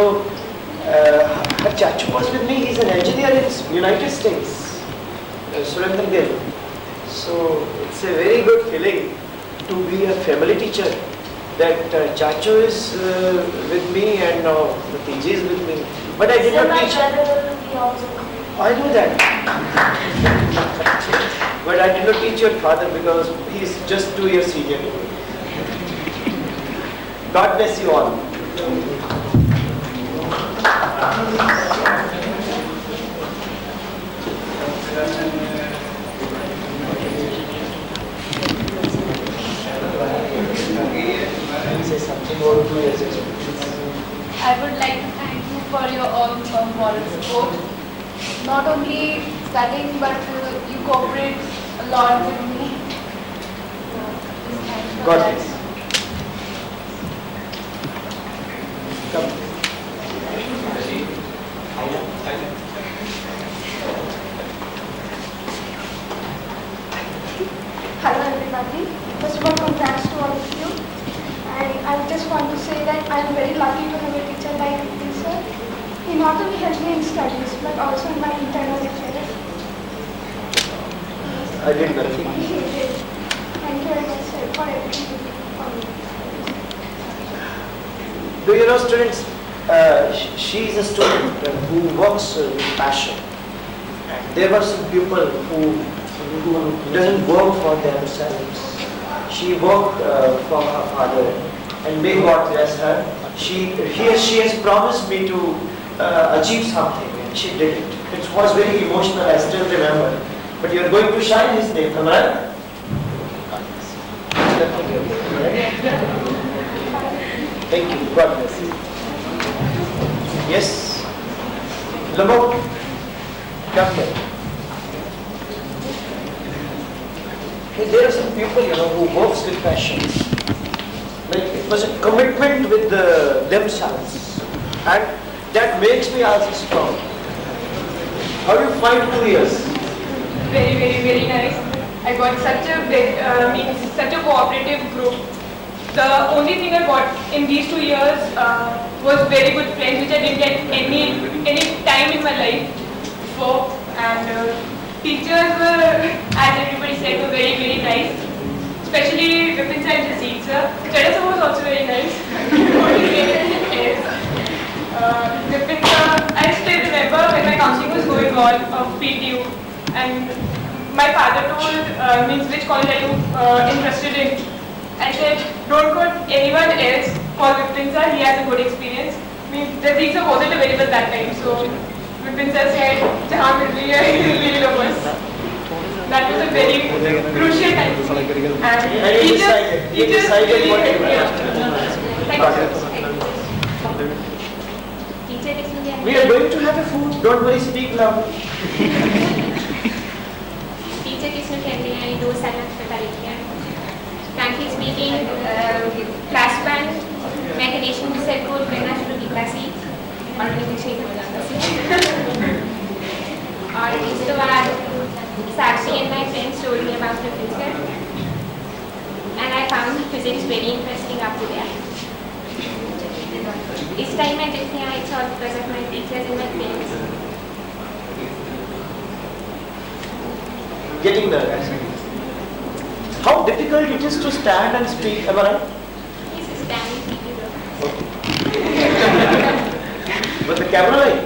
her chachu was with me. He's an engineer in United States, Surendra Gill. So it's a very good feeling to be a family teacher. That chachu is with me, and the TG is with me. But I did sir not my teach. Brother will be also I know that. But I did not teach your father because he is just 2 years senior. God bless you all. Say something over 2 years experience. I would like to thank you for your all moral support. Not only studying, but you cooperate a lot with me. Just thanks for God that. bless. Come. Hello everybody. First of all, congrats to all of you. And I just want to say that I am very lucky to have a teacher like this sir. He not only helped me in studies, but also in my internal affairs. I did nothing. He did. Thank you very much, sir, for everything you did for me. Do you know, students, she is a student who works with passion. And there were some people who doesn't work for themselves. She worked for her father, and may God bless her. She has promised me to achieve something, and she did it. It was very emotional, I still remember. But you are going to shine his name, am I right? Thank you. God bless you. Yes. Lamo, come here. There are some people, you know, who works with passion. Like it was a commitment with themselves, and that makes me also strong. How do you find 2 years? Very, very, very nice. I got such a big, such a cooperative group. The only thing I got in these 2 years was very good friends, which I didn't get any time in my life before. And teachers were, as everybody said, were very, very nice. Especially Vipin sir and Jaseed sir. Chada sir was also very nice. Vipin sir, I still remember when my counseling was going on of PTU, and my father told means which college are you interested in. I said, don't go anyone else, call Vipin sir, he has a good experience. Means the things wasn't available that time, so Vipin sir said, jahan mil rahi hai, le lo bas. That was a very crucial time for me. And he decided what to do. Thank you. Teacher किसने We are going to have a food. Don't worry, speak loud. Teacher किसने कहते हैं दो साल बता रही है frankly speaking class one मैं कनेक्शन से को करना शुरू किया सी और मैंने कुछ नहीं बोला और इसके बाद Sakshi and my friends told me about the future and I found physics very interesting up to that. This time I just think it's all because of my teachers and my friends. Getting there. How difficult it is to stand and speak, am I right? This is standing But the camera light,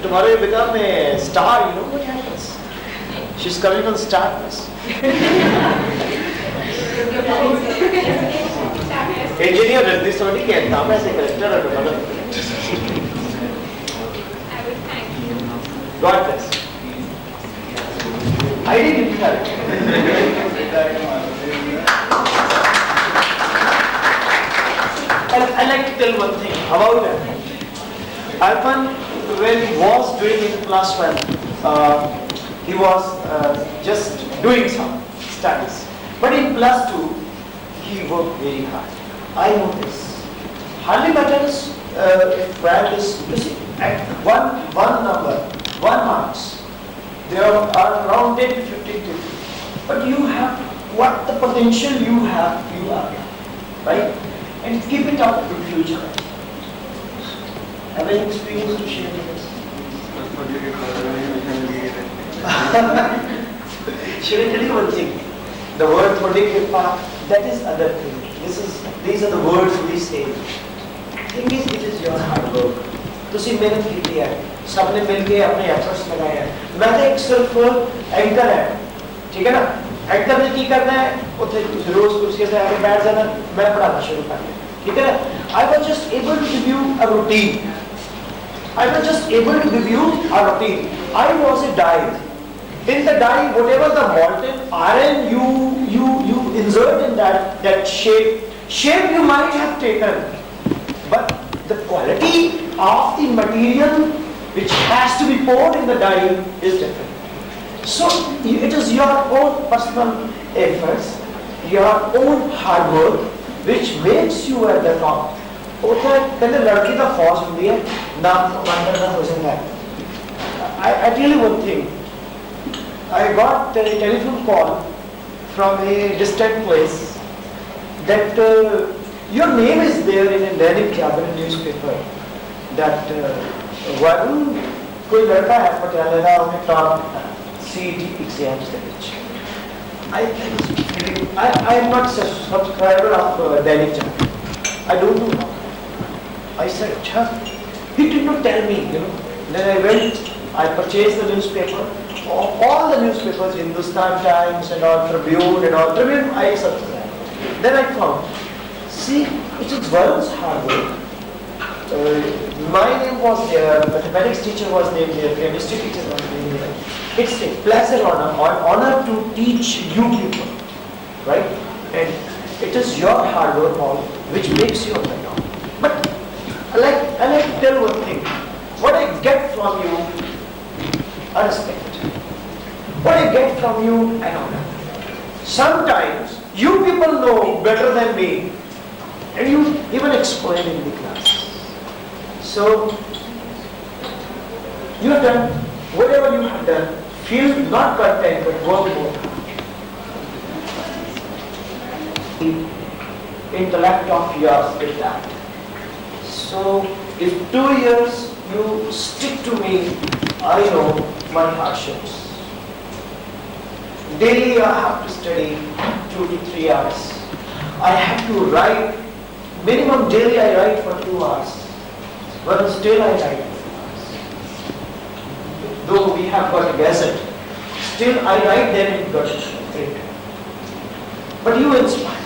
tomorrow you become a star, you know what happens? She's coming on Star Plus. Engineer this only can come as a character or another. I would thank you. God bless. I didn't have it. I like to tell one thing about him. Arpan, when he was doing in class 1, he was just doing some studies. But in plus 2, he worked very hard. I know this. Hardly matters if Brad is busy. At one number, 1 marks, there are around 10 to 15 people. But you have what the potential you have, right? And keep it up in future. Have any experience to share with us? Should I tell you one thing? The word Prodikripa, that is other thing. These are the words we say. Thing is, it is your hard work. तुसी मेहनत की है, सबने मिलके अपने efforts लगाए हैं। मैं तो एक सिर्फ एंकर है, ठीक है ना? एंकर ने की करना है, उसे रोज कुर्सी से आके बैठ जाना, मैं पढ़ाना शुरू कर दिया, ठीक है ना? I was just able to give you a routine. I was just able to give you a routine. I was a die. In the die, whatever the molten iron you insert in that shape you might have taken, but the quality of the material which has to be poured in the die is different. So it is your own personal efforts, your own hard work which makes you at the top. होता है कहते लड़की का फौज होती है नाम commander का हो सकता है. I tell you one thing. I got a telephone call from a distant place that your name is there in a Dainik Cabinet newspaper that Varun कोई लड़का है पटियाला का उन्हें top CET exams they which I am not a subscriber of Dainik Cabinet. I don't know how. I said, Chha. He did not tell me, you know. Then I went, I purchased the newspaper, all the newspapers, Hindustan Times and all, Tribune and all, Tribune I subscribed. Then I found, see, it is Varun's hard work. My name was there, mathematics teacher was named there, chemistry teacher was named there. It's a pleasure honor to teach you people, right? And it is your hard work all which makes you on the top. But I like to tell one thing. What I get from you, I respect. What I get from you, I honor. Sometimes you people know better than me, and you even explain in the class. So you have done whatever you have done. Feel not content, but work more. Intellect of yours is that. So if 2 years you stick to me, I know my hardships. Daily I have to study 2 to 3 hours. I have to write, minimum daily I write for 2 hours. But still I write. Though we have got a gazette, still I write them in print. But you inspire.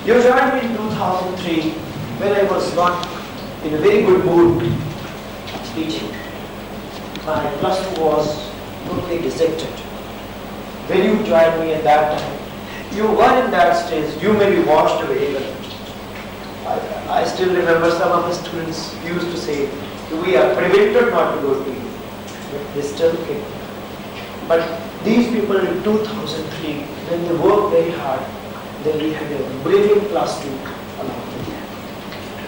You joined me in 2003 when I was not in a very good mood teaching. My plus 2 was totally dejected. When you joined me at that time, you were in that stage, you may be washed away. I still remember some of the students used to say, we are prevented not to go to you. But they still came. But these people in 2003, when they worked very hard, then we had a brilliant plus 2 along with them.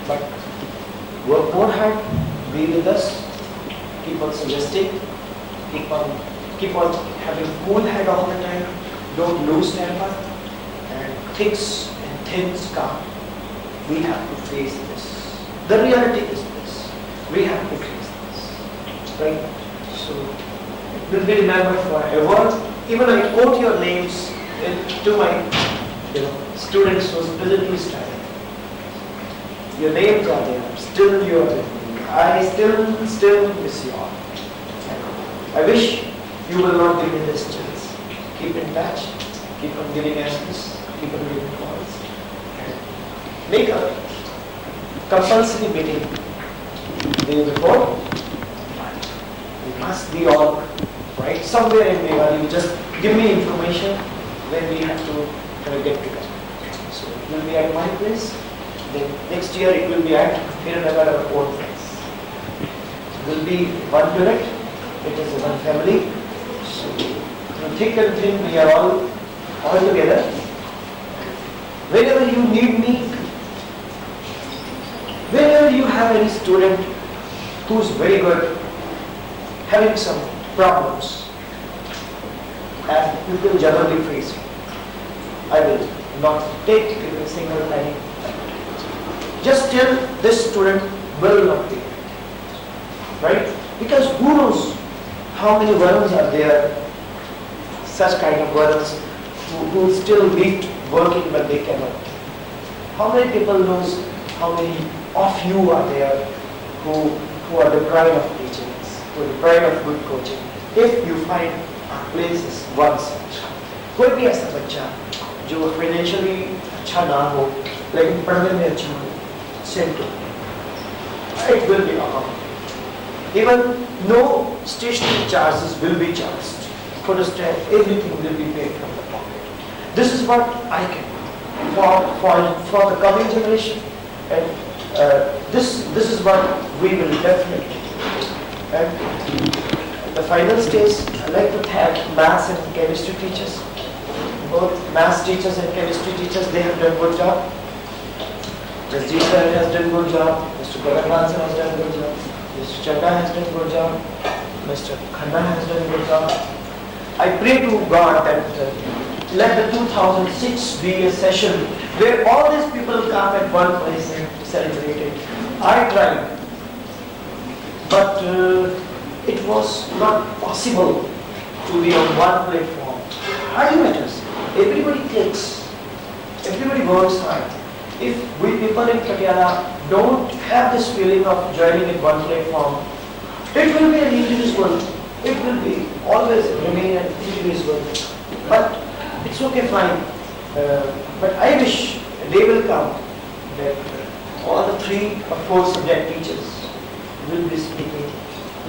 But work more hard, be with us, keep on suggesting, keep on having cool head all the time, don't lose temper, and things come. We have to face this. The reality is this. We have to face this. Right? So it will be remembered forever. Even I quote your names to my students who presently studying. Your names are there. Still you are with me. I still miss you all. I wish you will not give me this chance. Keep in touch. Keep on giving answers. Keep on giving calls. Make a compulsory meeting day before. We must be all right somewhere in Meghalaya. You just give me information when we have to get together. So it will be at my place. Then next year it will be at Hiranagar, our own place. It will be one unit. It is one family. So through thick and thin, we are all together. Whenever you need me, whenever you have any student who is very good, having some problems, and you can generally face it, I will not take a single time. Just tell this student will not be. Right? Because who knows how many Varuns are there, such kind of Varuns who still need working but they cannot. How many people knows how many of you are there who are deprived of teachings, who are deprived of good coaching? If you find a place is one such, कोई भी ऐसा बच्चा जो financially अच्छा ना हो लेकिन पढ़ने में अच्छा हो, send to me. It will be accountable. Even no stationery charges will be charged. For the staff, everything will be paid from the pocket. This is what I can do for the coming generation, and this is what we will definitely do. And the final stage, I'd like to thank maths and chemistry teachers. Both maths teachers and chemistry teachers, they have done a good job. Mr. Dce has done a good job. Mr. Gagan has done a good job. Mr. Chadda has done a good job. Mr. Khanna has done a good job. I pray to God that let the 2006 be a session where all these people come at one place and celebrate it. I tried, but it was not possible to be on one platform. How do you matters? Everybody takes, everybody works hard. If we people in Patiala don't have this feeling of joining in one platform, it will be an individual. It will be always remain an individual. But it's okay, fine. But I wish a day will come that all the 3 or 4 subject teachers will be speaking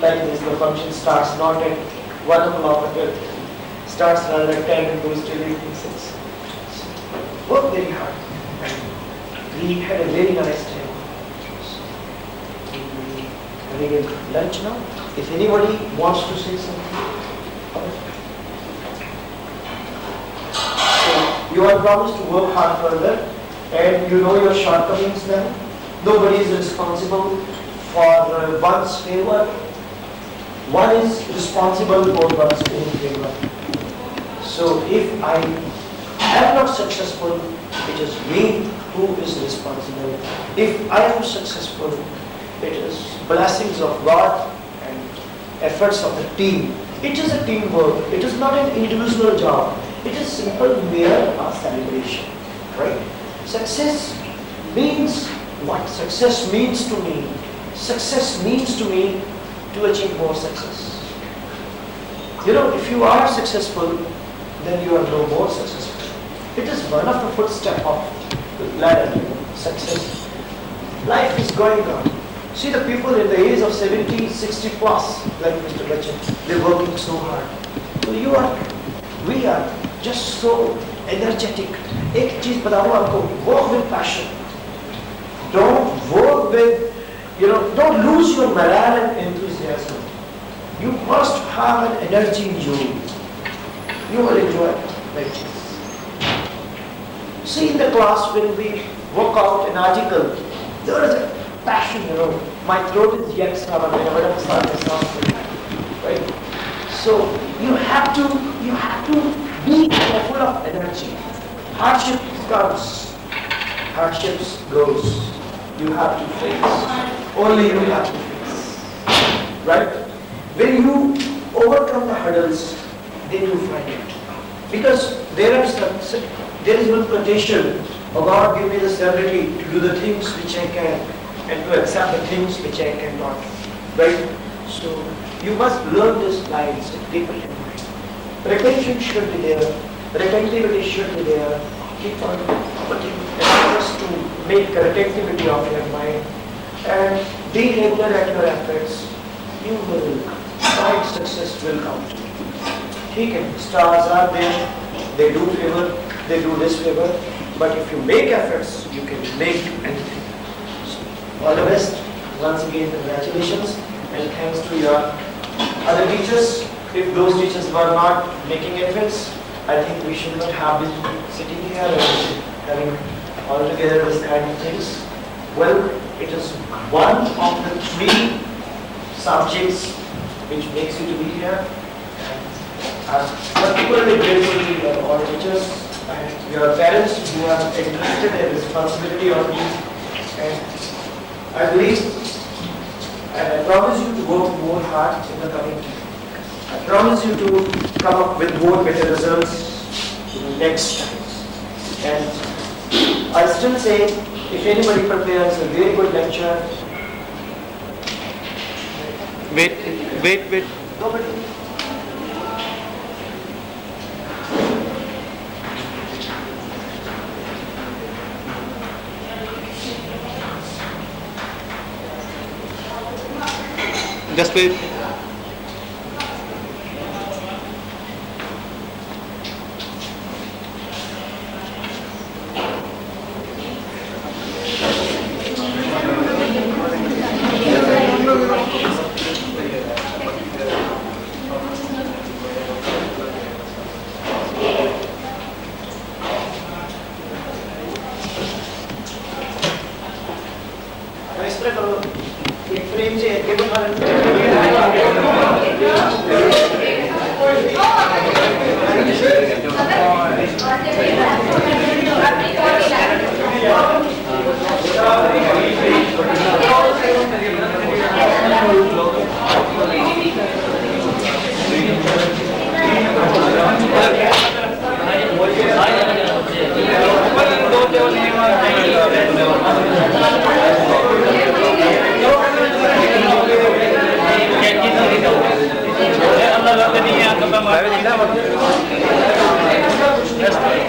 like this. The function starts not at 1 o'clock, but starts rather at 10 and goes till evening 6. Work very hard. We had a very nice time. We having a lunch now. If anybody wants to say something. So you are promised to work hard further, and you know your shortcomings now. Nobody is responsible for one's favor. One is responsible for one's own favor. So if I am not successful, it is me who is responsible. If I am successful, it is blessings of God and efforts of the team. It is a teamwork. It is not an individual job. It is simple mere celebration, right? Success means what success means to me. success means to me to achieve more success. You know, if you are successful, then you are no more successful. It is one of the footsteps of the ladder, success. Life is going on. See the people in the age of 70, 60 plus, like Mr. Bachchan, they're working so hard. So we are just so energetic. एक चीज बताऊँ आपको, work with passion. Don't work with, don't lose your morale and enthusiasm. You must have an energy in you. You will enjoy it. See in the class when we work out an article, there is a passion, My throat is yet sour, right? So you have to be full of energy. Hardship comes, hardships goes. You have to face. Only you have to face. Right? When you overcome the hurdles, then you find it. Because there is one quotation, oh God, give me the ability to do the things which I can and to accept the things which I cannot. Right? So you must learn these lines deeply in mind. Retention should be there, retentivity should be there. Keep on putting efforts to make retentivity of your mind and be regular at your efforts. You will find success will come to you. Okay, stars are there, they do favor, they do disfavor, but if you make efforts, you can make anything. So, all the best. Once again, congratulations and thanks to your other teachers. If those teachers were not making efforts, I think we should not have been sitting here and having all together this kind of things. Well, it is one of the 3 subjects which makes you to be here. I'm particularly grateful to all teachers and your parents who are interested in responsibility on you. And I believe and I promise you to work more hard in the coming time. I promise you to come up with more better results next time. And I still say, if anybody prepares a very good lecture, Wait. nobody. Just wait. Yes.